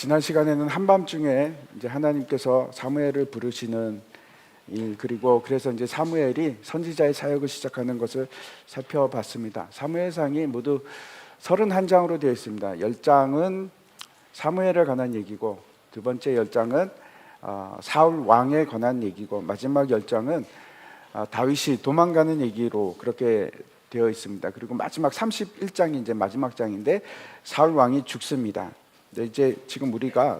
지난 시간에는 한밤중에 이제 하나님께서 사무엘을 부르시는 일, 그리고 그래서 이제 사무엘이 선지자의 사역을 시작하는 것을 살펴봤습니다. 사무엘상이 모두 31장으로 되어 있습니다. 10장은 사무엘에 관한 얘기고, 두 번째 10장은 사울 왕에 관한 얘기고, 마지막 10장은 다윗이 도망가는 얘기로 그렇게 되어 있습니다. 그리고 마지막 31장이 이제 마지막 장인데 사울 왕이 죽습니다. 이제 지금 우리가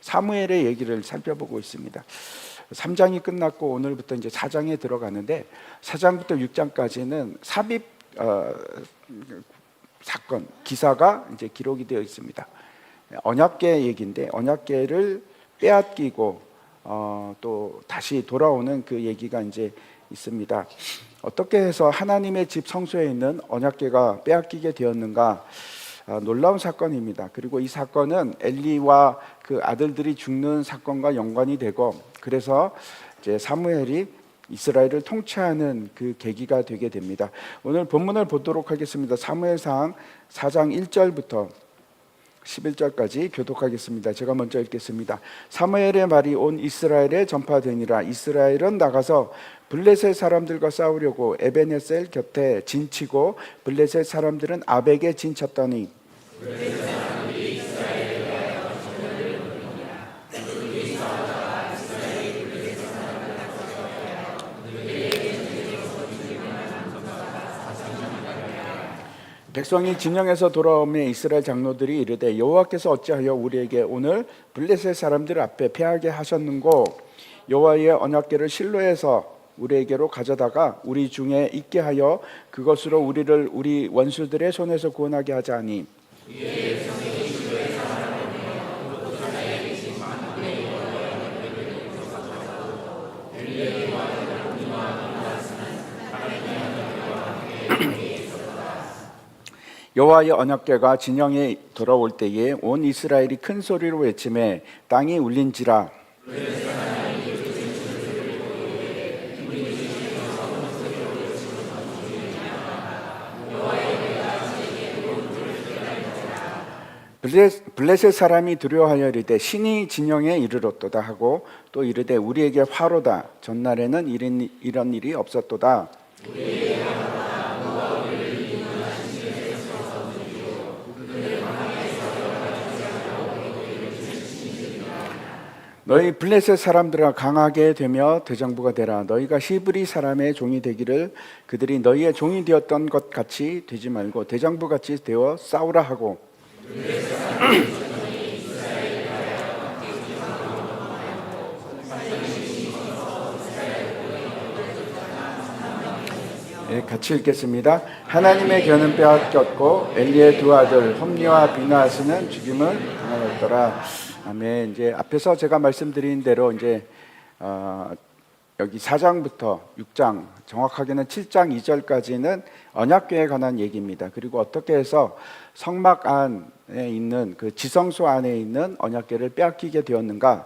사무엘의 얘기를 살펴보고 있습니다. 3장이 끝났고 오늘부터 이제 4장에 들어가는데 4장부터 6장까지는 삽입 사건, 기사가 이제 기록이 되어 있습니다. 언약궤 얘기인데 언약궤를 빼앗기고 또 다시 돌아오는 그 얘기가 이제 있습니다. 어떻게 해서 하나님의 집 성소에 있는 언약궤가 빼앗기게 되었는가? 놀라운 사건입니다. 그리고 이 사건은 엘리와 그 아들들이 죽는 사건과 연관이 되고, 그래서 이제 사무엘이 이스라엘을 통치하는 그 계기가 되게 됩니다. 오늘 본문을 보도록 하겠습니다. 사무엘상 4장 1절부터 11절까지 교독하겠습니다. 제가 먼저 읽겠습니다. 사무엘의 말이 온 이스라엘에 전파되니라. 이스라엘은 나가서 블레셋 사람들과 싸우려고 에베네셀 곁에 진치고 블레셋 사람들은 아벡에 진쳤더니 백성이 진영에서 돌아오매 이스라엘 장로들이 이르되 여호와께서 어찌하여 우리에게 오늘 블레셋 사람들 앞에 패하게 하셨는고, 여호와의 언약궤를 실로에서 우리에게로 가져다가 우리 중에 있게 하여 그것으로 우리를 우리 원수들의 손에서 구원하게 하자니, 여호와의 언약궤가 진영에 돌아올 때에 온 이스라엘이 큰 소리로 외치매 땅이 울린지라. 블레셋 사람이 두려워하여 이르되 신이 진영에 이르렀도다 하고, 또 이르되 우리에게 화로다. 전날에는 이런 일이 없었도다. 너희 블레셋 사람들아 강하게 되며 대장부가 되라. 너희가 히브리 사람의 종이 되기를 그들이 너희의 종이 되었던 것 같이 되지 말고 대장부 같이 되어 싸우라 하고, 네, 같이 읽겠습니다. 하나님의 견은 빼앗겼고 엘리의 두 아들 홈리와 비나스는 죽임을 당하였더라. 아멘. 이제 앞에서 제가 말씀드린 대로 이제 여기 4장부터 6장, 정확하게는 7장 2절까지는 언약궤에 관한 얘기입니다. 그리고 어떻게 해서 성막 안에 있는 그 지성소 안에 있는 언약궤를 빼앗기게 되었는가,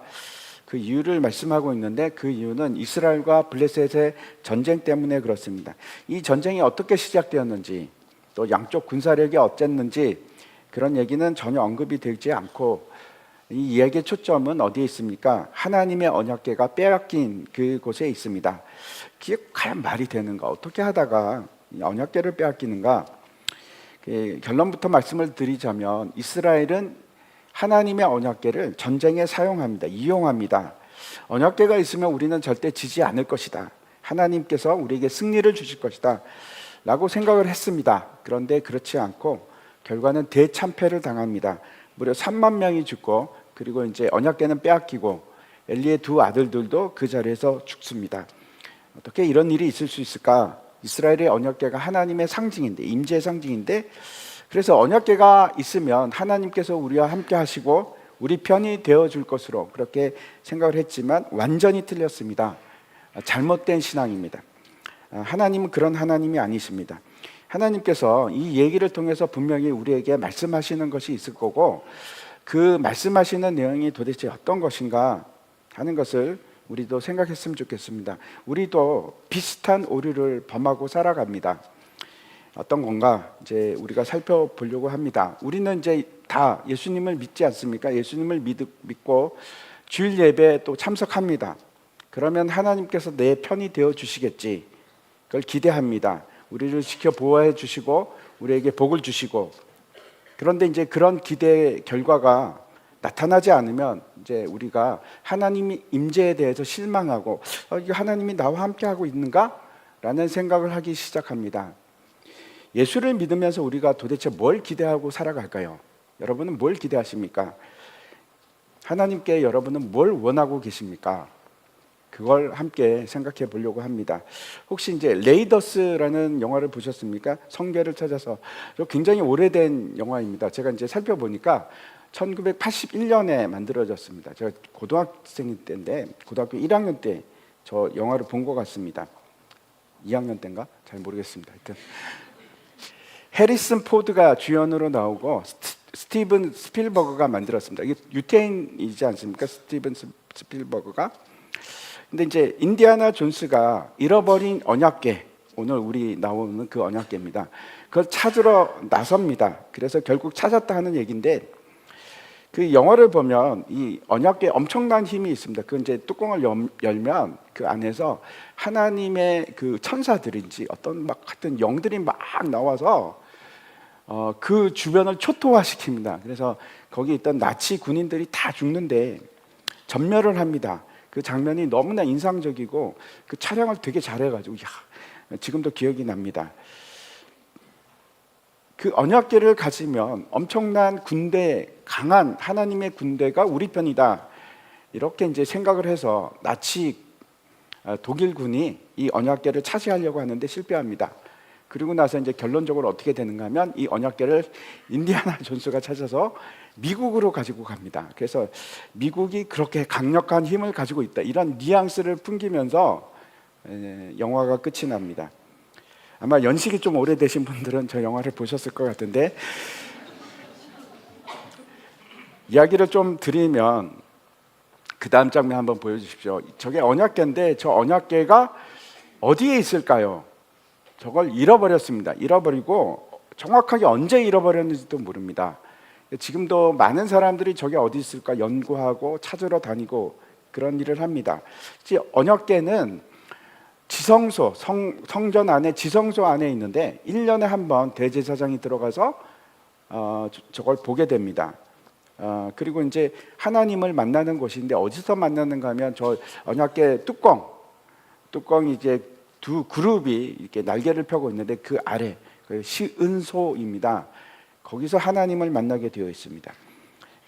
그 이유를 말씀하고 있는데, 그 이유는 이스라엘과 블레셋의 전쟁 때문에 그렇습니다. 이 전쟁이 어떻게 시작되었는지, 또 양쪽 군사력이 어땠는지 그런 얘기는 전혀 언급이 되지 않고, 이 이야기의 초점은 어디에 있습니까? 하나님의 언약궤가 빼앗긴 그곳에 있습니다. 그게 과연 말이 되는가? 어떻게 하다가 언약궤를 빼앗기는가? 결론부터 말씀을 드리자면 이스라엘은 하나님의 언약궤를 전쟁에 사용합니다. 이용합니다. 언약궤가 있으면 우리는 절대 지지 않을 것이다. 하나님께서 우리에게 승리를 주실 것이다 라고 생각을 했습니다. 그런데 그렇지 않고 결과는 대참패를 당합니다. 무려 3만 명이 죽고, 그리고 이제 언약궤는 빼앗기고 엘리의 두 아들들도 그 자리에서 죽습니다. 어떻게 이런 일이 있을 수 있을까? 이스라엘의 언약궤가 하나님의 상징인데, 임재의 상징인데, 그래서 언약궤가 있으면 하나님께서 우리와 함께 하시고 우리 편이 되어줄 것으로 그렇게 생각을 했지만 완전히 틀렸습니다. 잘못된 신앙입니다. 하나님은 그런 하나님이 아니십니다. 하나님께서 이 얘기를 통해서 분명히 우리에게 말씀하시는 것이 있을 거고, 그 말씀하시는 내용이 도대체 어떤 것인가 하는 것을 우리도 생각했으면 좋겠습니다. 우리도 비슷한 오류를 범하고 살아갑니다. 어떤 건가 이제 우리가 살펴보려고 합니다. 우리는 이제 다 예수님을 믿지 않습니까? 예수님을 믿고 주일 예배에 또 참석합니다. 그러면 하나님께서 내 편이 되어 주시겠지. 그걸 기대합니다. 우리를 지켜 보호해 주시고 우리에게 복을 주시고. 그런데 이제 그런 기대 결과가 나타나지 않으면 이제 우리가 하나님의 임재에 대해서 실망하고 이게 하나님이 나와 함께 하고 있는가? 라는 생각을 하기 시작합니다. 예수를 믿으면서 우리가 도대체 뭘 기대하고 살아갈까요? 여러분은 뭘 기대하십니까? 하나님께 여러분은 뭘 원하고 계십니까? 그걸 함께 생각해 보려고 합니다. 혹시 이제 레이더스라는 영화를 보셨습니까? 성결을 찾아서. 굉장히 오래된 영화입니다. 제가 이제 살펴보니까 1981년에 만들어졌습니다. 제가 고등학생 때인데 고등학교 1학년 때 저 영화를 본 것 같습니다. 2학년 때인가? 잘 모르겠습니다. 하여튼 해리슨 포드가 주연으로 나오고 스티븐 스필버그가 만들었습니다. 이게 유태인이지 않습니까? 스티븐 스필버그가. 근데 이제 인디아나 존스가 잃어버린 언약궤, 오늘 우리 나오는 그 언약궤입니다. 그걸 찾으러 나섭니다. 그래서 결국 찾았다 하는 얘기인데, 그 영화를 보면 이 언약궤에 엄청난 힘이 있습니다. 그 이제 뚜껑을 열면 그 안에서 하나님의 그 천사들인지 어떤 막 같은 영들이 막 나와서 그 주변을 초토화시킵니다. 그래서 거기 있던 나치 군인들이 다 죽는데 전멸을 합니다. 그 장면이 너무나 인상적이고 그 촬영을 되게 잘해가지고 지금도 기억이 납니다. 그 언약궤를 가지면 엄청난 군대, 강한 하나님의 군대가 우리 편이다. 이렇게 이제 생각을 해서 나치 독일군이 이 언약궤를 차지하려고 하는데 실패합니다. 그리고 나서 이제 결론적으로 어떻게 되는가 하면 이 언약궤를 인디아나 존스가 찾아서 미국으로 가지고 갑니다. 그래서 미국이 그렇게 강력한 힘을 가지고 있다. 이런 뉘앙스를 풍기면서 영화가 끝이 납니다. 아마 연식이 좀 오래되신 분들은 저 영화를 보셨을 것 같은데, 이야기를 좀 드리면 그 다음 장면 한번 보여주십시오. 저게 언약궤인데 저 언약궤가 어디에 있을까요? 저걸 잃어버렸습니다. 잃어버리고 정확하게 언제 잃어버렸는지도 모릅니다. 지금도 많은 사람들이 저게 어디 있을까 연구하고 찾으러 다니고 그런 일을 합니다. 언약궤는 지성소, 성전 안에 지성소 안에 있는데 1년에 한 번 대제사장이 들어가서 저걸 보게 됩니다. 그리고 이제 하나님을 만나는 곳인데 어디서 만나는가 하면 저 언약궤 뚜껑이 이제 두 그룹이 이렇게 날개를 펴고 있는데 그 아래 시은소입니다. 거기서 하나님을 만나게 되어 있습니다.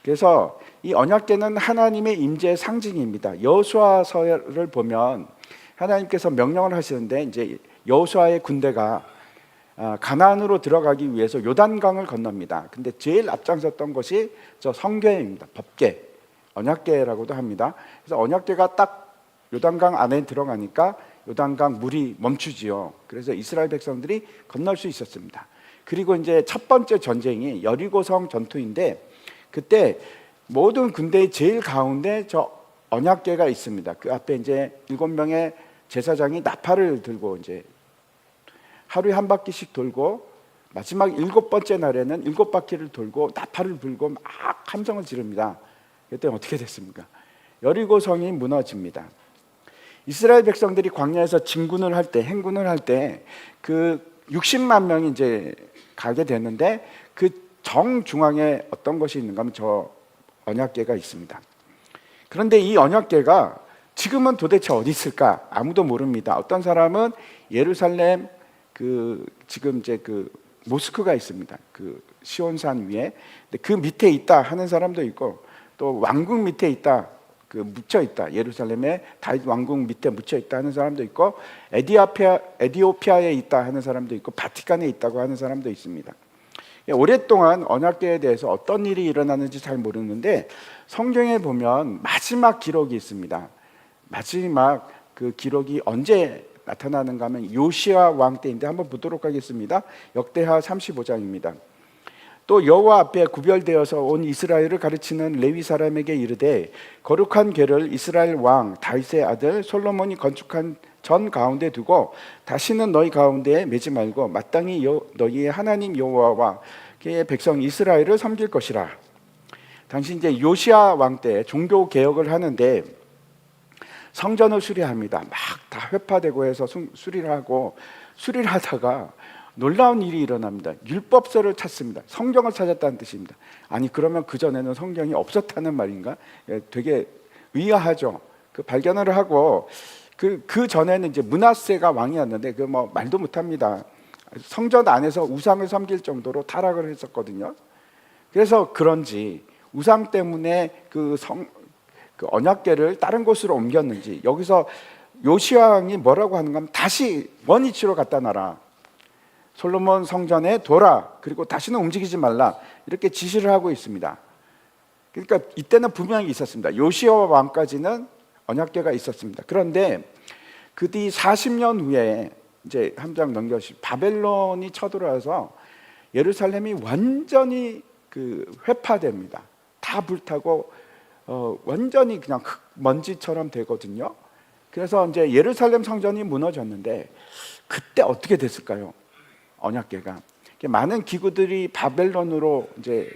그래서 이 언약궤는 하나님의 임재의 상징입니다. 여호수아서를 보면 하나님께서 명령을 하시는데 이제 여호수아의 군대가 가나안으로 들어가기 위해서 요단강을 건넙니다. 근데 제일 앞장섰던 것이 저 성궤입니다. 법궤, 언약궤라고도 합니다. 그래서 언약궤가 딱 요단강 안에 들어가니까 요단강 물이 멈추지요. 그래서 이스라엘 백성들이 건널 수 있었습니다. 그리고 이제 첫 번째 전쟁이 여리고성 전투인데 그때 모든 군대의 제일 가운데 저 언약궤가 있습니다. 그 앞에 이제 7명의 제사장이 나팔을 들고 이제 하루에 한 바퀴씩 돌고 마지막 7번째 날에는 7바퀴를 돌고 나팔을 불고 막 함성을 지릅니다. 그때 어떻게 됐습니까? 여리고성이 무너집니다. 이스라엘 백성들이 광야에서 진군을 할 때, 행군을 할 때 그 60만 명이 이제 가게 되는데 그 정중앙에 어떤 것이 있는가 하면 저 언약궤가 있습니다. 그런데 이 언약궤가 지금은 도대체 어디 있을까? 아무도 모릅니다. 어떤 사람은 예루살렘 지금 이제 모스크가 있습니다. 시온산 위에. 근데 그 밑에 있다 하는 사람도 있고 또 왕궁 밑에 있다. 묻혀 있다. 예루살렘에 다윗 왕궁 밑에 묻혀 있다 하는 사람도 있고 에디오피아에 있다 하는 사람도 있고 바티칸에 있다고 하는 사람도 있습니다. 오랫동안 언약궤에 대해서 어떤 일이 일어나는지 잘 모르는데 성경에 보면 마지막 기록이 있습니다. 마지막 그 기록이 언제 나타나는가 하면 요시야 왕 때인데 한번 보도록 하겠습니다. 역대하 35장입니다. 또 여호와 앞에 구별되어서 온 이스라엘을 가르치는 레위 사람에게 이르되 거룩한 궤를 이스라엘 왕 다윗의 아들 솔로몬이 건축한 전 가운데 두고 다시는 너희 가운데에 매지 말고 마땅히 너희의 하나님 여호와와 그의 백성 이스라엘을 섬길 것이라. 당시 이제 요시야 왕 때 종교 개혁을 하는데 성전을 수리합니다. 막 다 회파되고 해서 수리를 하고, 수리를 하다가 놀라운 일이 일어납니다. 율법서를 찾습니다. 성경을 찾았다는 뜻입니다. 아니 그러면 그전에는 성경이 없었다는 말인가? 되게 의아하죠. 그 발견을 하고 그 전에는 이제 므낫세가 왕이었는데 그 뭐 말도 못합니다. 성전 안에서 우상을 섬길 정도로 타락을 했었거든요. 그래서 그런지 우상 때문에 그 언약궤를 다른 곳으로 옮겼는지, 여기서 요시야 왕이 뭐라고 하는가 하면 다시 원위치로 갖다 놔라, 솔로몬 성전에 둬라, 그리고 다시는 움직이지 말라, 이렇게 지시를 하고 있습니다. 그러니까 이때는 분명히 있었습니다. 요시야 왕까지는 언약궤가 있었습니다. 그런데 그 뒤 40년 후에 이제 한 장 넘겨주시, 바벨론이 쳐들어와서 예루살렘이 완전히 그 회파됩니다. 다 불타고 완전히 그냥 먼지처럼 되거든요. 그래서 이제 예루살렘 성전이 무너졌는데 그때 어떻게 됐을까요? 언약궤가 많은 기구들이 바벨론으로 이제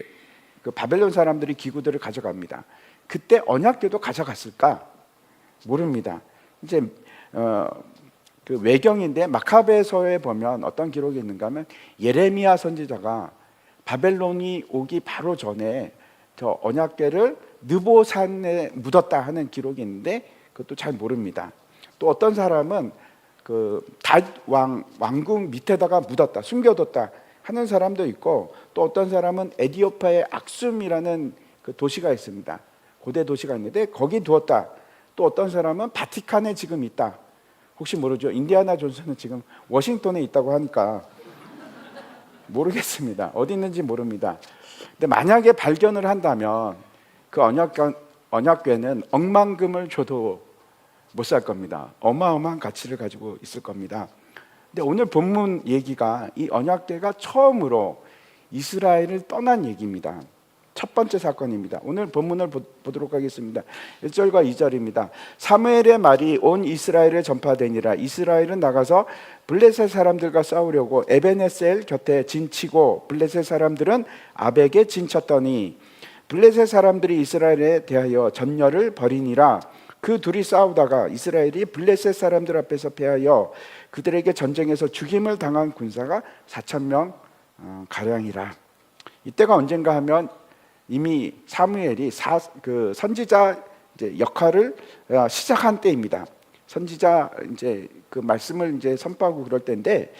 그 바벨론 사람들이 기구들을 가져갑니다. 그때 언약궤도 가져갔을까? 모릅니다. 이제 그 외경인데 마카베서에 보면 어떤 기록이 있는가 하면 예레미야 선지자가 바벨론이 오기 바로 전에 저 언약궤를 느보산에 묻었다 하는 기록이 있는데 그것도 잘 모릅니다. 또 어떤 사람은 그 왕궁 밑에다가 묻었다, 숨겨뒀다 하는 사람도 있고, 또 어떤 사람은 에디오피아의 악숨이라는 그 도시가 있습니다. 고대 도시가 있는데 거기 두었다. 또 어떤 사람은 바티칸에 지금 있다. 혹시 모르죠. 인디아나 존스는 지금 워싱턴에 있다고 하니까 모르겠습니다. 어디 있는지 모릅니다. 근데 만약에 발견을 한다면 그 언약궤는 억만금을 줘도 못 살 겁니다. 어마어마한 가치를 가지고 있을 겁니다. 근데 오늘 본문 얘기가 이 언약궤가 처음으로 이스라엘을 떠난 얘기입니다. 첫 번째 사건입니다. 오늘 본문을 보도록 하겠습니다. 1절과 2절입니다. 사무엘의 말이 온 이스라엘에 전파되니라. 이스라엘은 나가서 블레셋 사람들과 싸우려고 에베네셀 곁에 진치고 블레셋 사람들은 아벡에 진쳤더니 블레셋 사람들이 이스라엘에 대하여 전열을 벌이니라. 그 둘이 싸우다가 이스라엘이 블레셋 사람들 앞에서 패하여 그들에게 전쟁에서 죽임을 당한 군사가 4,000명 가량이라. 이때가 언젠가 하면 이미 사무엘이 그 선지자 이제 역할을 시작한 때입니다. 선지자 이제 그 말씀을 이제 선포하고 그럴 때인데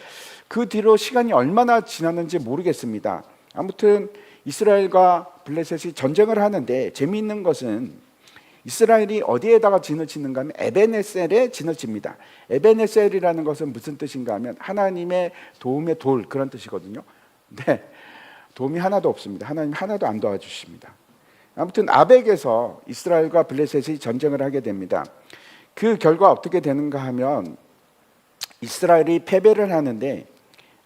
그 뒤로 시간이 얼마나 지났는지 모르겠습니다. 아무튼 이스라엘과 블레셋이 전쟁을 하는데 재미있는 것은 이스라엘이 어디에다가 진을 치는가 하면 에베네셀에 진을 칩니다. 에베네셀이라는 것은 무슨 뜻인가 하면 하나님의 도움의 돌, 그런 뜻이거든요. 근데 도움이 하나도 없습니다. 하나님 하나도 안 도와주십니다. 아무튼 아벡에서 이스라엘과 블레셋이 전쟁을 하게 됩니다. 그 결과 어떻게 되는가 하면 이스라엘이 패배를 하는데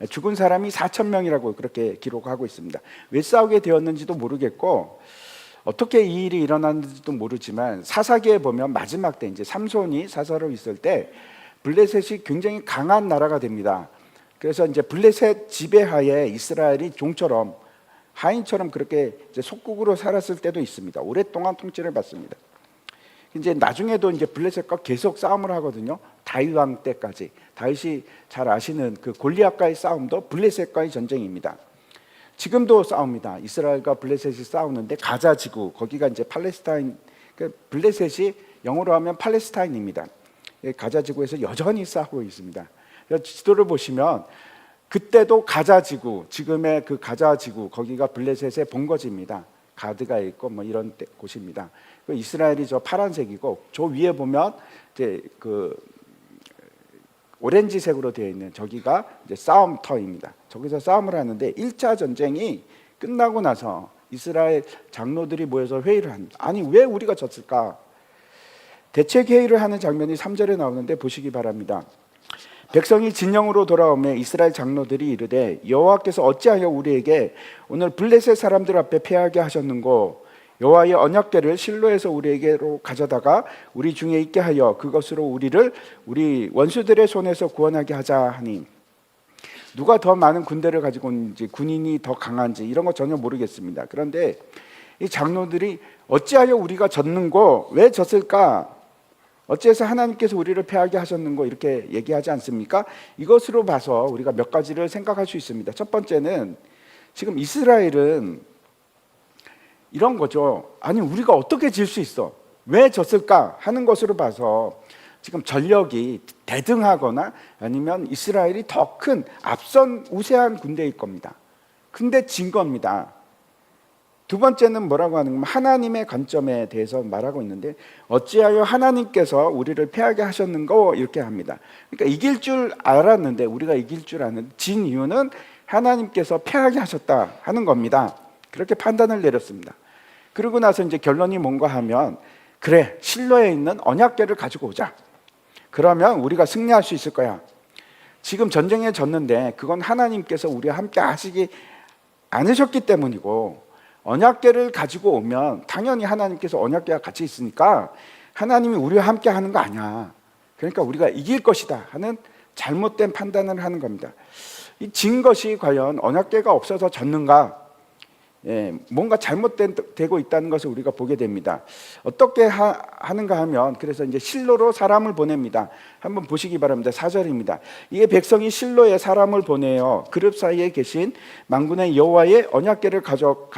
죽은 사람이 4,000명이라고 그렇게 기록하고 있습니다. 왜 싸우게 되었는지도 모르겠고 어떻게 이 일이 일어났는지도 모르지만 사사기에 보면 마지막 때 이제 삼손이 사사로 있을 때 블레셋이 굉장히 강한 나라가 됩니다. 그래서 이제 블레셋 지배하에 이스라엘이 종처럼 하인처럼 그렇게 이제 속국으로 살았을 때도 있습니다. 오랫동안 통치를 받습니다. 이제 나중에도 이제 블레셋과 계속 싸움을 하거든요. 다윗 왕 때까지. 다윗이 잘 아시는 그 골리앗과의 싸움도 블레셋과의 전쟁입니다. 지금도 싸웁니다. 이스라엘과 블레셋이 싸우는데 가자 지구, 거기가 이제 팔레스타인, 블레셋이 영어로 하면 팔레스타인입니다. 가자 지구에서 여전히 싸우고 있습니다. 지도를 보시면 그때도 가자 지구, 지금의 그 가자 지구, 거기가 블레셋의 본거지입니다. 가드가 있고 뭐 이런 곳입니다. 이스라엘이 저 파란색이고 저 위에 보면 이제 그 오렌지색으로 되어 있는 저기가 이제 싸움터입니다. 저기서 싸움을 하는데 1차 전쟁이 끝나고 나서 이스라엘 장로들이 모여서 회의를 합니다. 아니 왜 우리가 졌을까? 대책 회의를 하는 장면이 3절에 나오는데 보시기 바랍니다. 백성이 진영으로 돌아오며 이스라엘 장로들이 이르되 여호와께서 어찌하여 우리에게 오늘 블레셋 사람들 앞에 패하게 하셨는고 여호와의 언약궤를 실로에서 우리에게로 가져다가 우리 중에 있게 하여 그것으로 우리를 우리 원수들의 손에서 구원하게 하자 하니, 누가 더 많은 군대를 가지고 있는지, 군인이 더 강한지 이런 거 전혀 모르겠습니다. 그런데 이 장로들이 어찌하여 우리가 졌는고, 왜 졌을까, 어찌해서 하나님께서 우리를 패하게 하셨는고 이렇게 얘기하지 않습니까? 이것으로 봐서 우리가 몇 가지를 생각할 수 있습니다. 첫 번째는 지금 이스라엘은 이런 거죠. 아니, 우리가 어떻게 질 수 있어? 왜 졌을까 하는 것으로 봐서 지금 전력이 대등하거나 아니면 이스라엘이 더 큰 앞선 우세한 군대일 겁니다. 근데 진 겁니다. 두 번째는 뭐라고 하는 건 하나님의 관점에 대해서 말하고 있는데, 어찌하여 하나님께서 우리를 패하게 하셨는고 이렇게 합니다. 그러니까 이길 줄 알았는데, 우리가 이길 줄 아는 진 이유는 하나님께서 패하게 하셨다 하는 겁니다. 그렇게 판단을 내렸습니다. 그러고 나서 이제 결론이 뭔가 하면, 그래, 실로에 있는 언약궤를 가지고 오자. 그러면 우리가 승리할 수 있을 거야. 지금 전쟁에 졌는데 그건 하나님께서 우리와 함께 하시지 않으셨기 때문이고, 언약궤를 가지고 오면 당연히 하나님께서 언약궤와 같이 있으니까 하나님이 우리와 함께 하는 거 아니야. 그러니까 우리가 이길 것이다 하는 잘못된 판단을 하는 겁니다. 이 진 것이 과연 언약궤가 없어서 졌는가? 뭔가 잘못되고 있다는 것을 우리가 보게 됩니다. 어떻게 하는가 하면, 그래서 이제 실로로 사람을 보냅니다. 한번 보시기 바랍니다. 4절입니다. 이에 백성이 실로에 사람을 보내어 그룹 사이에 계신 만군의 여호와의 언약궤를 가서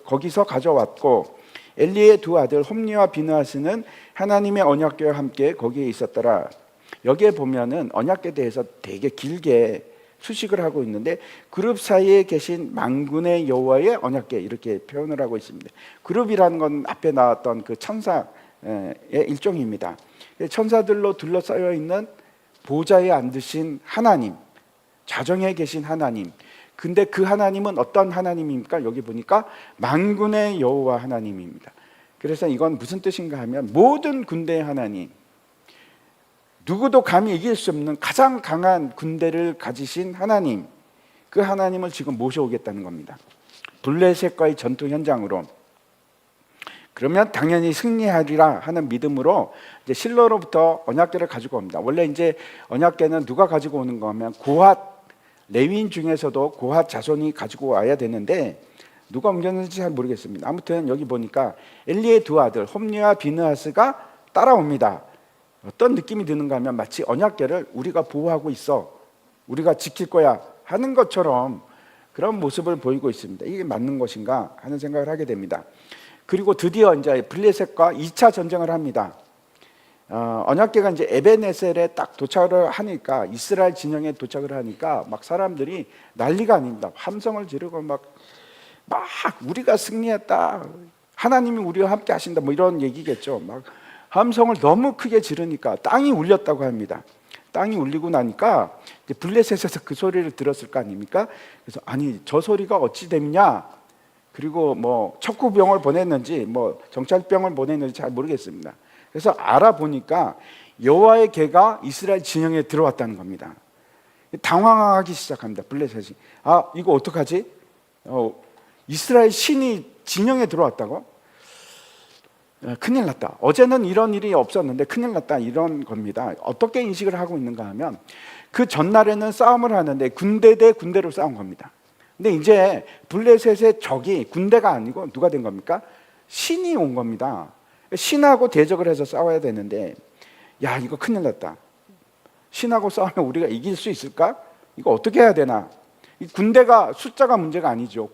거기서 가져왔고, 엘리의 두 아들 홈리와 비느하스는 하나님의 언약궤와 함께 거기에 있었더라. 여기에 보면은 언약궤에 대해서 되게 길게 수식을 하고 있는데, 그룹 사이에 계신 만군의 여호와의 언약궤 이렇게 표현을 하고 있습니다. 그룹이라는 건 앞에 나왔던 그 천사의 일종입니다. 천사들로 둘러싸여 있는 보좌에 앉으신 하나님, 좌정에 계신 하나님. 근데 그 하나님은 어떤 하나님입니까? 여기 보니까 만군의 여호와 하나님입니다. 그래서 이건 무슨 뜻인가 하면, 모든 군대의 하나님, 누구도 감히 이길 수 없는 가장 강한 군대를 가지신 하나님, 그 하나님을 지금 모셔오겠다는 겁니다. 블레셋과의 전투 현장으로. 그러면 당연히 승리하리라 하는 믿음으로 이제 실로로부터 언약궤를 가지고 옵니다. 원래 이제 언약궤는 누가 가지고 오는 거면 고핫, 레위인 중에서도 고핫 자손이 가지고 와야 되는데 누가 옮겼는지 잘 모르겠습니다. 아무튼 여기 보니까 엘리의 두 아들 홈리와 비느하스가 따라옵니다. 어떤 느낌이 드는가 하면, 마치 언약궤를 우리가 보호하고 있어, 우리가 지킬 거야 하는 것처럼 그런 모습을 보이고 있습니다. 이게 맞는 것인가 하는 생각을 하게 됩니다. 그리고 드디어 이제 블레셋과 2차 전쟁을 합니다. 언약궤가 이제 에벤에셀에 딱 도착을 하니까, 이스라엘 진영에 도착을 하니까 막 사람들이 난리가 아닙니다. 함성을 지르고 막 우리가 승리했다, 하나님이 우리와 함께 하신다, 뭐 이런 얘기겠죠. 막 함성을 너무 크게 지르니까 땅이 울렸다고 합니다. 땅이 울리고 나니까 이제 블레셋에서 그 소리를 들었을 거 아닙니까? 그래서 아니, 저 소리가 어찌 됐냐? 그리고 뭐 척후병을 보냈는지 뭐 정찰병을 보냈는지 잘 모르겠습니다. 그래서 알아보니까 여호와의 궤가 이스라엘 진영에 들어왔다는 겁니다. 당황하기 시작합니다. 블레셋이. 아, 이거 어떡하지? 이스라엘 신이 진영에 들어왔다고? 큰일 났다. 어제는 이런 일이 없었는데 큰일 났다, 이런 겁니다. 어떻게 인식을 하고 있는가 하면, 그 전날에는 싸움을 하는데 군대 대 군대로 싸운 겁니다. 근데 이제 블레셋의 적이 군대가 아니고 누가 된 겁니까? 신이 온 겁니다. 신하고 대적을 해서 싸워야 되는데, 야, 이거 큰일 났다. 신하고 싸우면 우리가 이길 수 있을까? 이거 어떻게 해야 되나? 이 군대가 숫자가 문제가 아니죠.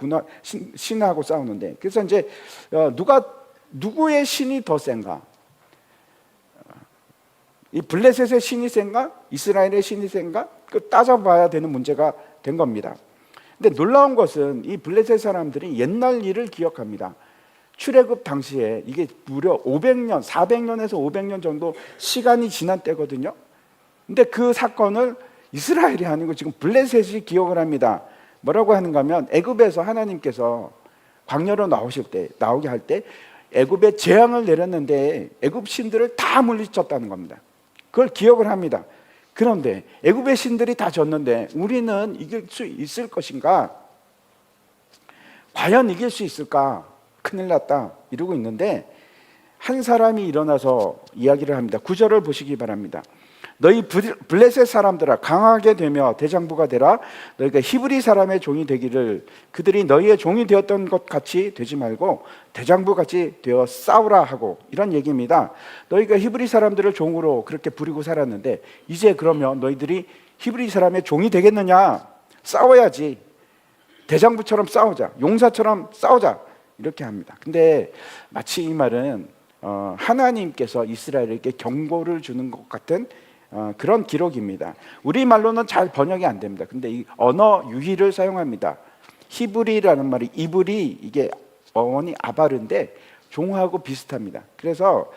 신하고 싸우는데. 그래서 이제 누구의 신이 더 센가? 이 블레셋의 신이 센가? 이스라엘의 신이 센가? 그 따져봐야 되는 문제가 된 겁니다. 근데 놀라운 것은 이 블레셋 사람들이 옛날 일을 기억합니다. 출애굽 당시에 이게 무려 500년, 400년에서 500년 정도 시간이 지난 때거든요. 근데 그 사건을 이스라엘이 아니고 지금 블레셋이 기억을 합니다. 뭐라고 하는가 하면, 애굽에서 하나님께서 광야로 나오게 할 때 애굽에 재앙을 내렸는데 애굽 신들을 다 물리쳤다는 겁니다. 그걸 기억을 합니다. 그런데 애굽의 신들이 다 졌는데 우리는 이길 수 있을 것인가? 과연 이길 수 있을까? 큰일 났다 이러고 있는데 한 사람이 일어나서 이야기를 합니다. 9절을 보시기 바랍니다. 너희 블레셋 사람들아 강하게 되며 대장부가 되라. 너희가 히브리 사람의 종이 되기를 그들이 너희의 종이 되었던 것 같이 되지 말고 대장부 같이 되어 싸우라 하고, 이런 얘기입니다. 너희가 히브리 사람들을 종으로 그렇게 부리고 살았는데 이제 그러면 너희들이 히브리 사람의 종이 되겠느냐? 싸워야지. 대장부처럼 싸우자. 용사처럼 싸우자. 이렇게 합니다. 근데 마치 이 말은 하나님께서 이스라엘에게 경고를 주는 것 같은 그런 기록입니다. 우리말로는 잘 번역이 안 됩니다. 근데 이 언어 유희를 사용합니다. 히브리라는 말이 이브리, 이게 어원이 아바르인데 종하고 비슷합니다. 그래서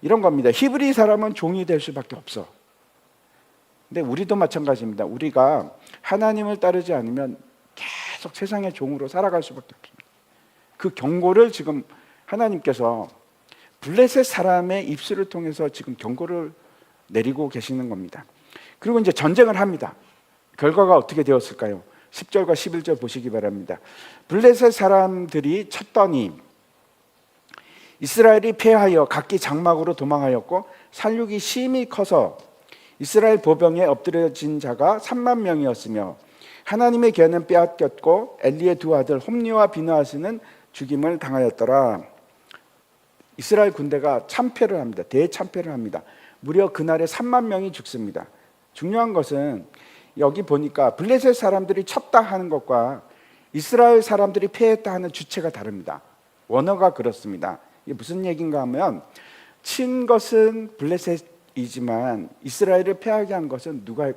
이런 겁니다. 히브리 사람은 종이 될 수밖에 없어. 근데 우리도 마찬가지입니다. 우리가 하나님을 따르지 않으면 계속 세상의 종으로 살아갈 수밖에 없습니다. 그 경고를 지금 하나님께서 블레셋 사람의 입술을 통해서 지금 경고를 내리고 계시는 겁니다. 그리고 이제 전쟁을 합니다. 결과가 어떻게 되었을까요? 10절과 11절 보시기 바랍니다. 블레셋 사람들이 쳤더니 이스라엘이 패하여 각기 장막으로 도망하였고 살육이 심히 커서 이스라엘 보병에 엎드려진 자가 3만 명이었으며 하나님의 계는 빼앗겼고 엘리의 두 아들 홈리와 비느하스는 죽임을 당하였더라. 이스라엘 군대가 참패를 합니다. 대참패를 합니다. 무려 그날에 3만 명이 죽습니다. 중요한 것은 여기 보니까 블레셋 사람들이 쳤다 하는 것과 이스라엘 사람들이 패했다 하는 주체가 다릅니다. 원어가 그렇습니다. 이게 무슨 얘기인가 하면 친 것은 블레셋이지만 이스라엘을 패하게 한 것은 누가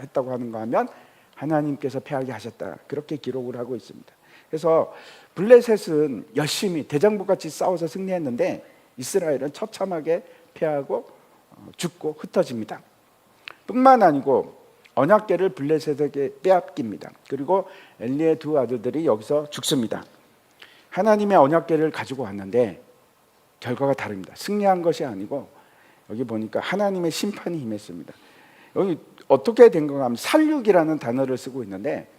했다고 하는가 하면 하나님께서 패하게 하셨다. 그렇게 기록을 하고 있습니다. 그래서 블레셋은 열심히 대장부같이 싸워서 승리했는데 이스라엘은 처참하게 패하고 죽고 흩어집니다. 뿐만 아니고 언약궤를 블레셋에게 빼앗깁니다. 그리고 엘리의 두 아들들이 여기서 죽습니다. 하나님의 언약궤를 가지고 왔는데 결과가 다릅니다. 승리한 것이 아니고 여기 보니까 하나님의 심판이 임했습니다. 여기 어떻게 된 건가 하면 살육이라는 단어를 쓰고 있는데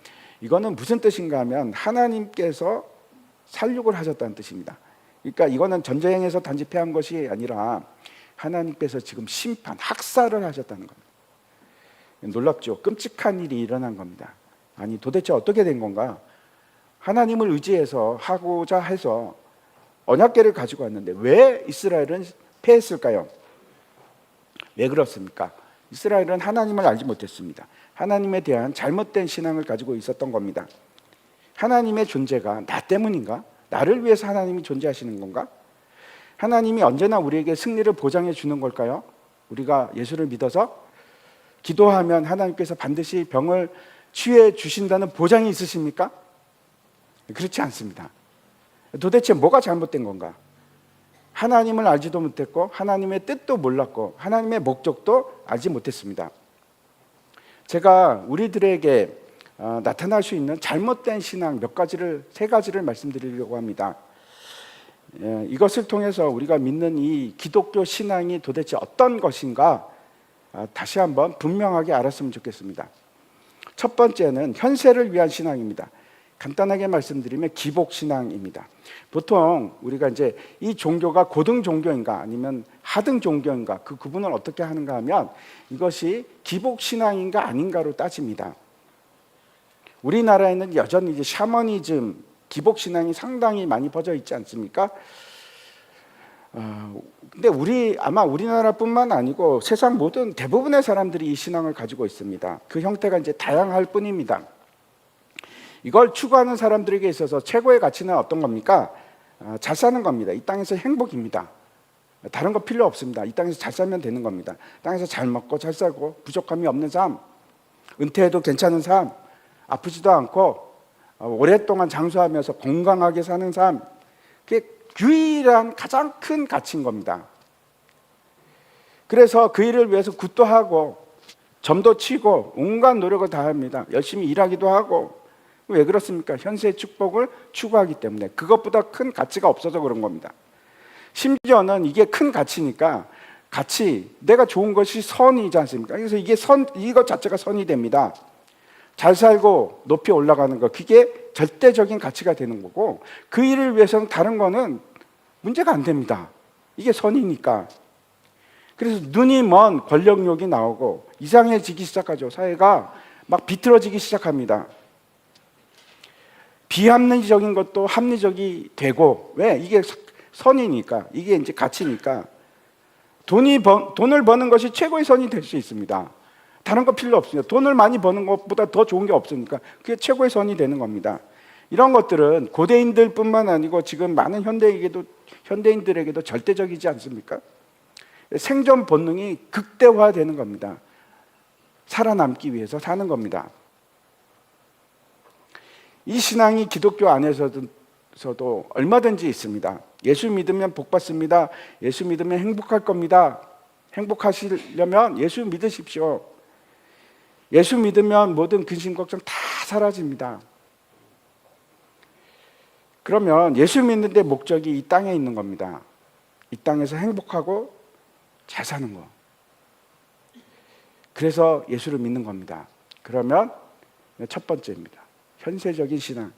이거는 무슨 뜻인가 하면 하나님께서 살육을 하셨다는 뜻입니다. 그러니까 이거는 전쟁에서 단지 패한 것이 아니라 하나님께서 지금 심판, 학살을 하셨다는 겁니다. 놀랍죠? 끔찍한 일이 일어난 겁니다. 아니 도대체 어떻게 된 건가? 하나님을 의지해서 하고자 해서 언약궤를 가지고 왔는데 왜 이스라엘은 패했을까요? 왜 그렇습니까? 이스라엘은 하나님을 알지 못했습니다. 하나님에 대한 잘못된 신앙을 가지고 있었던 겁니다. 하나님의 존재가 나 때문인가? 나를 위해서 하나님이 존재하시는 건가? 하나님이 언제나 우리에게 승리를 보장해 주는 걸까요? 우리가 예수를 믿어서 기도하면 하나님께서 반드시 병을 치유해 주신다는 보장이 있으십니까? 그렇지 않습니다. 도대체 뭐가 잘못된 건가? 하나님을 알지도 못했고 하나님의 뜻도 몰랐고 하나님의 목적도 알지 못했습니다. 제가 우리들에게 나타날 수 있는 잘못된 신앙 세 가지를 말씀드리려고 합니다. 이것을 통해서 우리가 믿는 이 기독교 신앙이 도대체 어떤 것인가 다시 한번 분명하게 알았으면 좋겠습니다. 첫 번째는 현세를 위한 신앙입니다. 간단하게 말씀드리면 기복신앙입니다. 보통 우리가 이제 이 종교가 고등 종교인가 아니면 하등 종교인가 그 구분을 어떻게 하는가 하면 이것이 기복신앙인가 아닌가로 따집니다. 우리나라에는 여전히 이제 샤머니즘, 기복신앙이 상당히 많이 퍼져 있지 않습니까? 근데 아마 우리나라뿐만 아니고 세상 모든 대부분의 사람들이 이 신앙을 가지고 있습니다. 그 형태가 이제 다양할 뿐입니다. 이걸 추구하는 사람들에게 있어서 최고의 가치는 어떤 겁니까? 잘 사는 겁니다. 이 땅에서 행복입니다. 다른 거 필요 없습니다. 이 땅에서 잘 살면 되는 겁니다. 땅에서 잘 먹고 잘 살고 부족함이 없는 삶, 은퇴해도 괜찮은 삶, 아프지도 않고 오랫동안 장수하면서 건강하게 사는 삶, 그게 유일한 가장 큰 가치인 겁니다. 그래서 그 일을 위해서 굿도 하고 점도 치고 온갖 노력을 다합니다. 열심히 일하기도 하고. 왜 그렇습니까? 현세의 축복을 추구하기 때문에. 그것보다 큰 가치가 없어서 그런 겁니다. 심지어는 이게 큰 가치니까 내가 좋은 것이 선이지 않습니까? 그래서 이것 자체가 선이 됩니다. 잘 살고 높이 올라가는 것, 그게 절대적인 가치가 되는 거고, 그 일을 위해서는 다른 거는 문제가 안 됩니다. 이게 선이니까. 그래서 눈이 먼 권력욕이 나오고 이상해지기 시작하죠. 사회가 막 비틀어지기 시작합니다. 비합리적인 것도 합리적이 되고, 왜? 이게 선이니까, 이게 이제 가치니까. 돈을 버는 것이 최고의 선이 될 수 있습니다. 다른 거 필요 없습니다. 돈을 많이 버는 것보다 더 좋은 게 없으니까 그게 최고의 선이 되는 겁니다. 이런 것들은 고대인들뿐만 아니고 지금 많은 현대인들에게도 절대적이지 않습니까? 생존 본능이 극대화되는 겁니다. 살아남기 위해서 사는 겁니다. 이 신앙이 기독교 안에서도 얼마든지 있습니다. 예수 믿으면 복 받습니다. 예수 믿으면 행복할 겁니다. 행복하시려면 예수 믿으십시오. 예수 믿으면 모든 근심 걱정 다 사라집니다. 그러면 예수 믿는데 목적이 이 땅에 있는 겁니다. 이 땅에서 행복하고 잘 사는 거. 그래서 예수를 믿는 겁니다. 그러면 첫 번째입니다. 현세적인 신앙.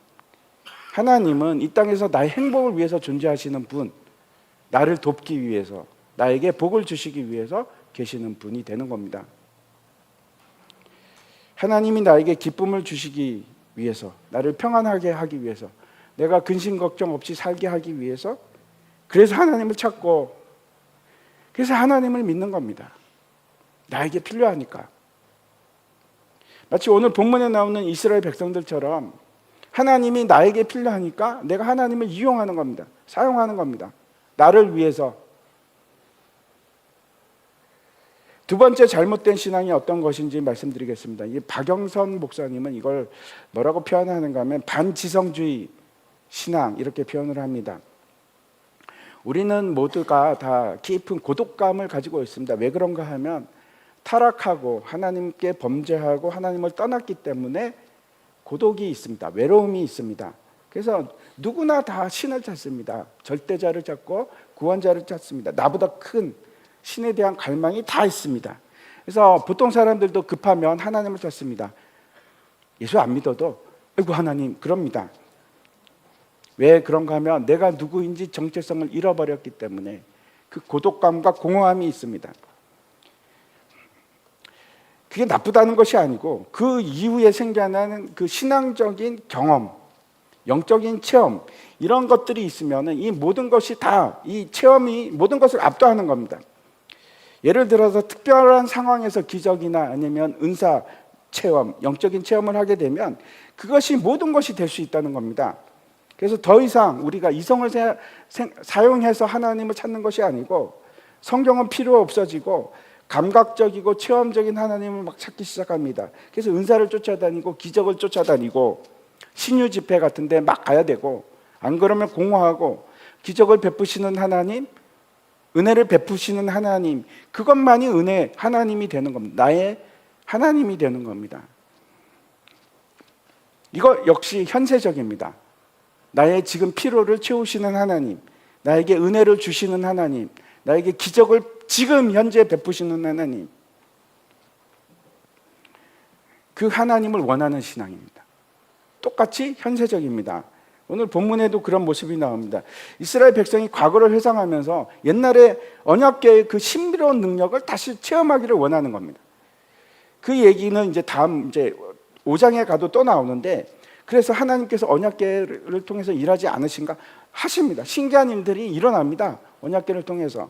하나님은 이 땅에서 나의 행복을 위해서 존재하시는 분, 나를 돕기 위해서, 나에게 복을 주시기 위해서 계시는 분이 되는 겁니다. 하나님이 나에게 기쁨을 주시기 위해서, 나를 평안하게 하기 위해서, 내가 근심 걱정 없이 살게 하기 위해서, 그래서 하나님을 찾고, 그래서 하나님을 믿는 겁니다. 나에게 필요하니까. 마치 오늘 본문에 나오는 이스라엘 백성들처럼 하나님이 나에게 필요하니까 내가 하나님을 이용하는 겁니다. 사용하는 겁니다. 나를 위해서. 두 번째 잘못된 신앙이 어떤 것인지 말씀드리겠습니다. 이 박영선 목사님은 이걸 뭐라고 표현하는가 하면 반지성주의 신앙 이렇게 표현을 합니다. 우리는 모두가 다 깊은 고독감을 가지고 있습니다. 왜 그런가 하면 타락하고 하나님께 범죄하고 하나님을 떠났기 때문에 고독이 있습니다. 외로움이 있습니다. 그래서 누구나 다 신을 찾습니다. 절대자를 찾고 구원자를 찾습니다. 나보다 큰 신에 대한 갈망이 다 있습니다. 그래서 보통 사람들도 급하면 하나님을 찾습니다. 예수 안 믿어도 아이고 하나님 그럽니다. 왜 그런가 하면 내가 누구인지 정체성을 잃어버렸기 때문에 그 고독감과 공허함이 있습니다. 그게 나쁘다는 것이 아니고 그 이후에 생겨나는 그 신앙적인 경험, 영적인 체험 이런 것들이 있으면 이 모든 것이 다 이 체험이 모든 것을 압도하는 겁니다. 예를 들어서 특별한 상황에서 기적이나 아니면 은사 체험, 영적인 체험을 하게 되면 그것이 모든 것이 될 수 있다는 겁니다. 그래서 더 이상 우리가 이성을 사용해서 하나님을 찾는 것이 아니고 성경은 필요 없어지고 감각적이고 체험적인 하나님을 막 찾기 시작합니다. 그래서 은사를 쫓아다니고 기적을 쫓아다니고 신유 집회 같은 데 막 가야 되고 안 그러면 공허하고 기적을 베푸시는 하나님, 은혜를 베푸시는 하나님 그것만이 은혜 하나님이 되는 겁니다. 나의 하나님이 되는 겁니다. 이거 역시 현세적입니다. 나의 지금 필요를 채우시는 하나님, 나에게 은혜를 주시는 하나님, 나에게 기적을 지금 현재 베푸시는 하나님, 그 하나님을 원하는 신앙입니다. 똑같이 현세적입니다. 오늘 본문에도 그런 모습이 나옵니다. 이스라엘 백성이 과거를 회상하면서 옛날에 언약궤의 그 신비로운 능력을 다시 체험하기를 원하는 겁니다. 그 얘기는 이제 다음 5장에 가도 또 나오는데, 그래서 하나님께서 언약궤를 통해서 일하지 않으신가 하십니다. 신기한 일들이 일어납니다. 언약궤를 통해서.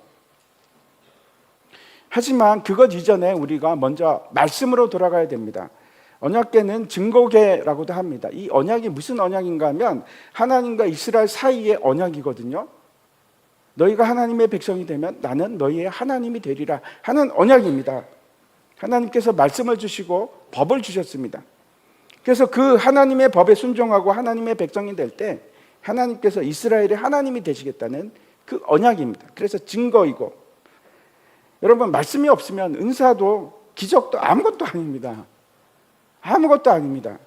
하지만 그것 이전에 우리가 먼저 말씀으로 돌아가야 됩니다. 언약궤는 증거궤라고도 합니다. 이 언약이 무슨 언약인가 하면 하나님과 이스라엘 사이의 언약이거든요. 너희가 하나님의 백성이 되면 나는 너희의 하나님이 되리라 하는 언약입니다. 하나님께서 말씀을 주시고 법을 주셨습니다. 그래서 그 하나님의 법에 순종하고 하나님의 백성이 될 때 하나님께서 이스라엘의 하나님이 되시겠다는 그 언약입니다. 그래서 증거이고, 여러분 말씀이 없으면 은사도 기적도 아무것도 아닙니다. 아무것도 아닙니다.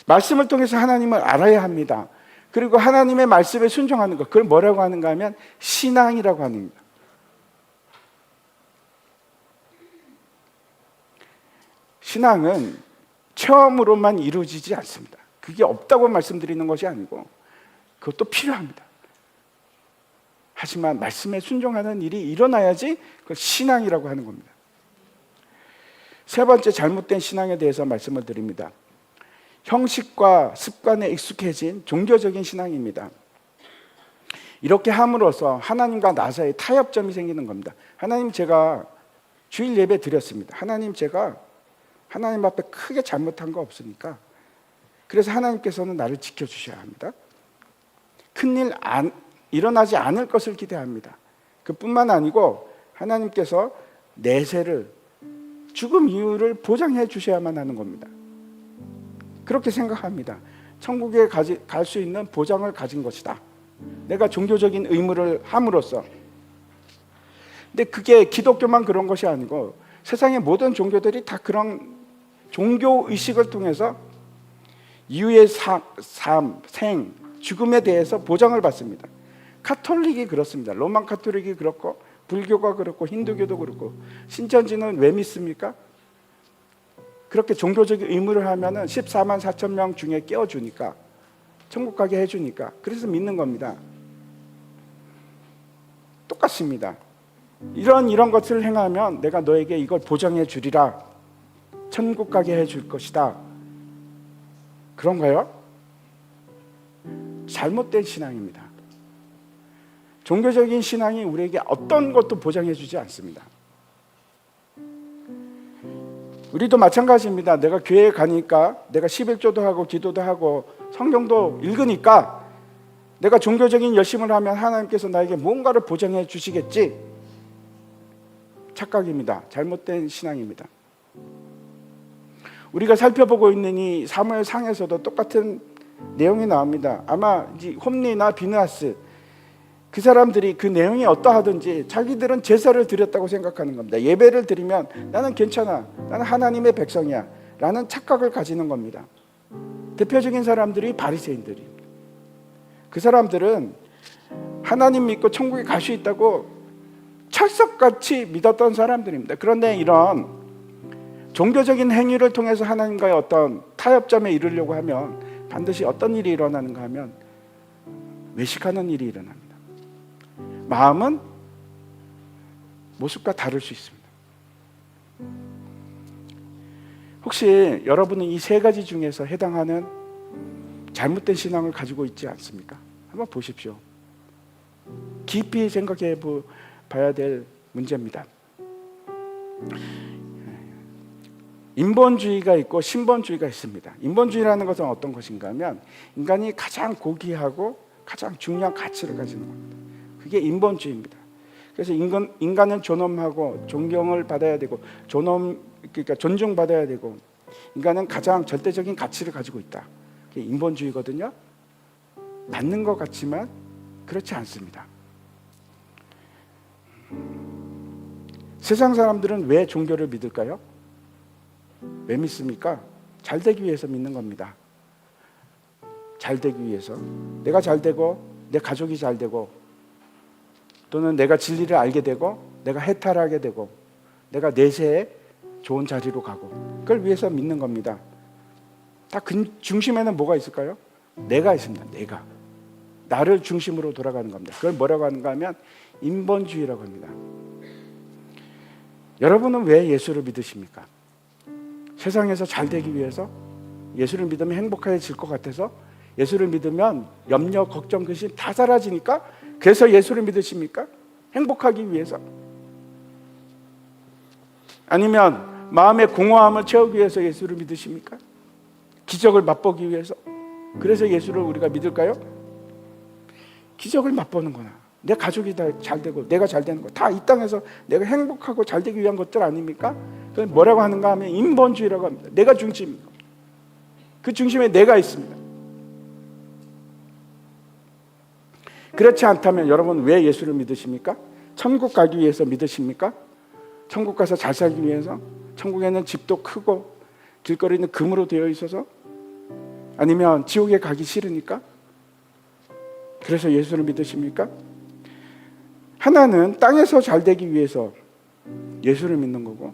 말씀을 통해서 하나님을 알아야 합니다. 그리고 하나님의 말씀에 순종하는 것, 그걸 뭐라고 하는가 하면 신앙이라고 합니다. 신앙은 체험으로만 이루어지지 않습니다. 그게 없다고 말씀드리는 것이 아니고 그것도 필요합니다. 하지만 말씀에 순종하는 일이 일어나야지 그걸 신앙이라고 하는 겁니다. 세 번째 잘못된 신앙에 대해서 말씀을 드립니다. 형식과 습관에 익숙해진 종교적인 신앙입니다. 이렇게 함으로써 하나님과 나 사이에 타협점이 생기는 겁니다. 하나님, 제가 주일 예배 드렸습니다. 하나님, 제가 하나님 앞에 크게 잘못한 거 없으니까 그래서 하나님께서는 나를 지켜주셔야 합니다. 큰일 일어나지 않을 것을 기대합니다. 그뿐만 아니고 하나님께서 내세를, 죽음 이후를 보장해 주셔야만 하는 겁니다. 그렇게 생각합니다. 천국에 갈 수 있는 보장을 가진 것이다. 내가 종교적인 의무를 함으로써. 근데 그게 기독교만 그런 것이 아니고 세상의 모든 종교들이 다 그런 종교 의식을 통해서 이후의 삶, 생, 죽음에 대해서 보장을 받습니다. 카톨릭이 그렇습니다. 로만 카톨릭이 그렇고 불교가 그렇고 힌두교도 그렇고. 신천지는 왜 믿습니까? 그렇게 종교적인 의무를 하면은 14만 4천 명 중에 깨워주니까, 천국 가게 해주니까. 그래서 믿는 겁니다. 똑같습니다. 이런 것을 행하면 내가 너에게 이걸 보장해 주리라, 천국 가게 해줄 것이다. 그런가요? 잘못된 신앙입니다. 종교적인 신앙이 우리에게 어떤 것도 보장해 주지 않습니다. 우리도 마찬가지입니다. 내가 교회에 가니까, 내가 11조도 하고 기도도 하고 성경도 읽으니까 내가 종교적인 열심을 하면 하나님께서 나에게 뭔가를 보장해 주시겠지. 착각입니다. 잘못된 신앙입니다. 우리가 살펴보고 있는 이 사무엘상에서도 똑같은 내용이 나옵니다. 아마 이제 홈리나 비느하스, 그 사람들이 그 내용이 어떠하든지 자기들은 제사를 드렸다고 생각하는 겁니다. 예배를 드리면 나는 괜찮아, 나는 하나님의 백성이야 라는 착각을 가지는 겁니다. 대표적인 사람들이 바리새인들이, 그 사람들은 하나님 믿고 천국에 갈 수 있다고 철석같이 믿었던 사람들입니다. 그런데 이런 종교적인 행위를 통해서 하나님과의 어떤 타협점에 이르려고 하면 반드시 어떤 일이 일어나는가 하면 외식하는 일이 일어납니다. 마음은 모습과 다를 수 있습니다. 혹시 여러분은 이 세 가지 중에서 해당하는 잘못된 신앙을 가지고 있지 않습니까? 한번 보십시오. 깊이 생각해 봐야 될 문제입니다. 인본주의가 있고 신본주의가 있습니다. 인본주의라는 것은 어떤 것인가 하면 인간이 가장 고귀하고 가장 중요한 가치를 가지는 겁니다. 그게 인본주의입니다. 그래서 인간은 존엄하고 존경을 받아야 되고 그러니까 존중받아야 되고, 인간은 가장 절대적인 가치를 가지고 있다. 그게 인본주의거든요. 맞는 것 같지만 그렇지 않습니다. 세상 사람들은 왜 종교를 믿을까요? 왜 믿습니까? 잘 되기 위해서 믿는 겁니다. 잘 되기 위해서. 내가 잘 되고 내 가족이 잘 되고, 또는 내가 진리를 알게 되고 내가 해탈하게 되고 내가 내세에 좋은 자리로 가고, 그걸 위해서 믿는 겁니다. 다 그 중심에는 뭐가 있을까요? 내가 있습니다. 내가. 나를 중심으로 돌아가는 겁니다. 그걸 뭐라고 하는가 하면 인본주의라고 합니다. 여러분은 왜 예수를 믿으십니까? 세상에서 잘 되기 위해서? 예수를 믿으면 행복해질 것 같아서? 예수를 믿으면 염려, 걱정, 근심 다 사라지니까 그래서 예수를 믿으십니까? 행복하기 위해서? 아니면 마음의 공허함을 채우기 위해서 예수를 믿으십니까? 기적을 맛보기 위해서? 그래서 예수를 우리가 믿을까요? 기적을 맛보는 거나 내 가족이 다 잘 되고 내가 잘 되는 거 다 이 땅에서 내가 행복하고 잘 되기 위한 것들 아닙니까? 그걸 뭐라고 하는가 하면 인본주의라고 합니다. 내가 중심입니다. 그 중심에 내가 있습니다. 그렇지 않다면 여러분 왜 예수를 믿으십니까? 천국 가기 위해서 믿으십니까? 천국 가서 잘 살기 위해서? 천국에는 집도 크고 길거리는 금으로 되어 있어서? 아니면 지옥에 가기 싫으니까? 그래서 예수를 믿으십니까? 하나는 땅에서 잘 되기 위해서 예수를 믿는 거고,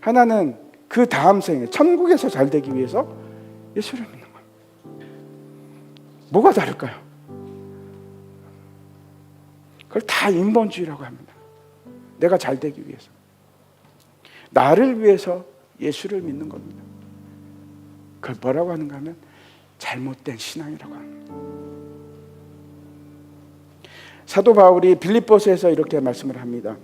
하나는 그 다음 생에 천국에서 잘 되기 위해서 예수를 믿는 거예요. 뭐가 다를까요? 그걸 다 인본주의라고 합니다. 내가 잘 되기 위해서, 나를 위해서 예수를 믿는 겁니다. 그걸 뭐라고 하는가 하면 잘못된 신앙이라고 합니다. 사도 바울이 빌립보서에서 이렇게 말씀을 합니다.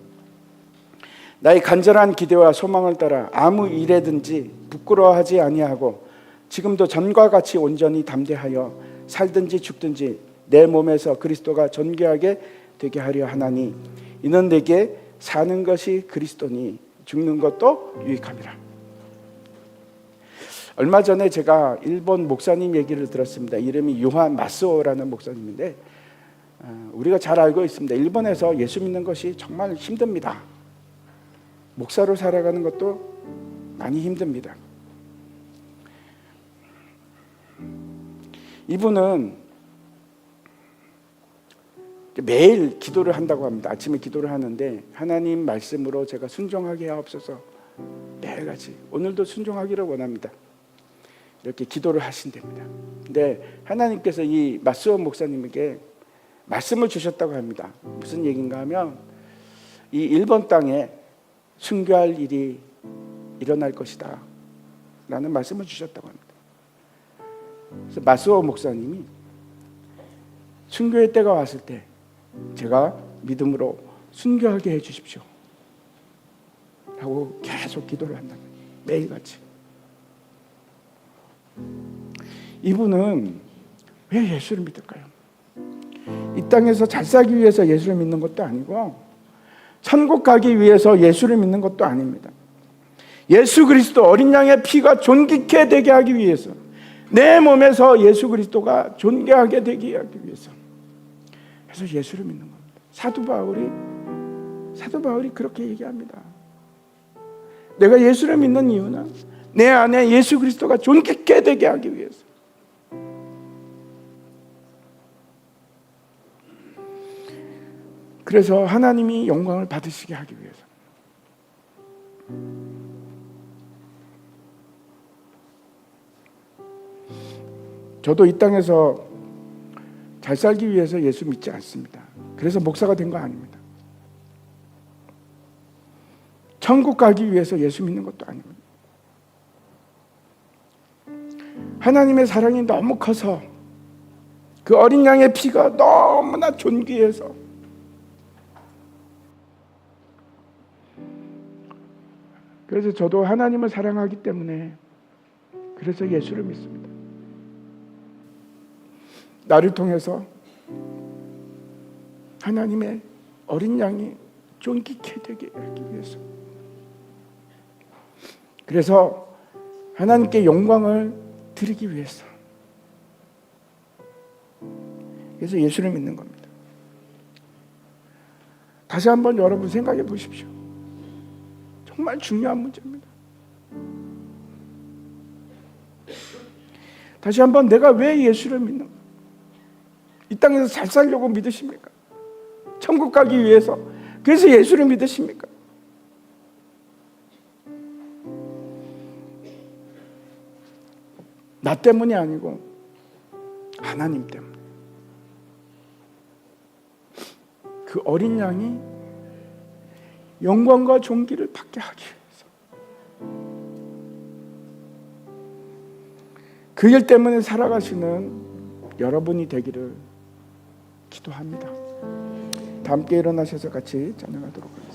나의 간절한 기대와 소망을 따라 아무 일에든지 부끄러워하지 아니하고 지금도 전과 같이 온전히 담대하여 살든지 죽든지 내 몸에서 그리스도가 존귀하게 되게 하려 하나니 이는 내게 사는 것이 그리스도니 죽는 것도 유익함이라. 얼마 전에 제가 일본 목사님 얘기를 들었습니다. 이름이 요한 마스오라는 목사님인데, 우리가 잘 알고 있습니다. 일본에서 예수 믿는 것이 정말 힘듭니다. 목사로 살아가는 것도 많이 힘듭니다. 이분은 매일 기도를 한다고 합니다. 아침에 기도를 하는데 하나님 말씀으로 제가 순종하게 하옵소서, 매일같이 오늘도 순종하기를 원합니다. 이렇게 기도를 하신답니다. 근데 하나님께서 이 마스오 목사님에게 말씀을 주셨다고 합니다. 무슨 얘기인가 하면 이 일본 땅에 순교할 일이 일어날 것이다 라는 말씀을 주셨다고 합니다. 그래서 마스오 목사님이 순교의 때가 왔을 때 제가 믿음으로 순교하게 해 주십시오 라고 계속 기도를 한다는 거예요. 매일같이. 이분은 왜 예수를 믿을까요? 이 땅에서 잘 살기 위해서 예수를 믿는 것도 아니고 천국 가기 위해서 예수를 믿는 것도 아닙니다. 예수 그리스도 어린 양의 피가 존귀케 되게 하기 위해서, 내 몸에서 예수 그리스도가 존귀하게 되게 하기 위해서, 그래서 예수를 믿는 겁니다. 사도 바울이 그렇게 얘기합니다. 내가 예수를 믿는 이유는 내 안에 예수 그리스도가 존귀케 되게 하기 위해서. 그래서 하나님이 영광을 받으시게 하기 위해서. 저도 이 땅에서 잘 살기 위해서 예수 믿지 않습니다. 그래서 목사가 된 거 아닙니다. 천국 가기 위해서 예수 믿는 것도 아닙니다. 하나님의 사랑이 너무 커서, 그 어린 양의 피가 너무나 존귀해서, 그래서 저도 하나님을 사랑하기 때문에 그래서 예수를 믿습니다. 나를 통해서 하나님의 어린 양이 존귀케 되게 하기 위해서, 그래서 하나님께 영광을 드리기 위해서, 그래서 예수를 믿는 겁니다. 다시 한번 여러분 생각해 보십시오. 정말 중요한 문제입니다. 다시 한번 내가 왜 예수를 믿는가? 이 땅에서 잘 살려고 믿으십니까? 천국 가기 위해서 그래서 예수를 믿으십니까? 나 때문이 아니고 하나님 때문에, 그 어린 양이 영광과 존귀를 받게 하기 위해서, 그 일 때문에 살아가시는 여러분이 되기를 기도합니다. 다 함께 일어나셔서 같이 찬양하도록 하겠습니다.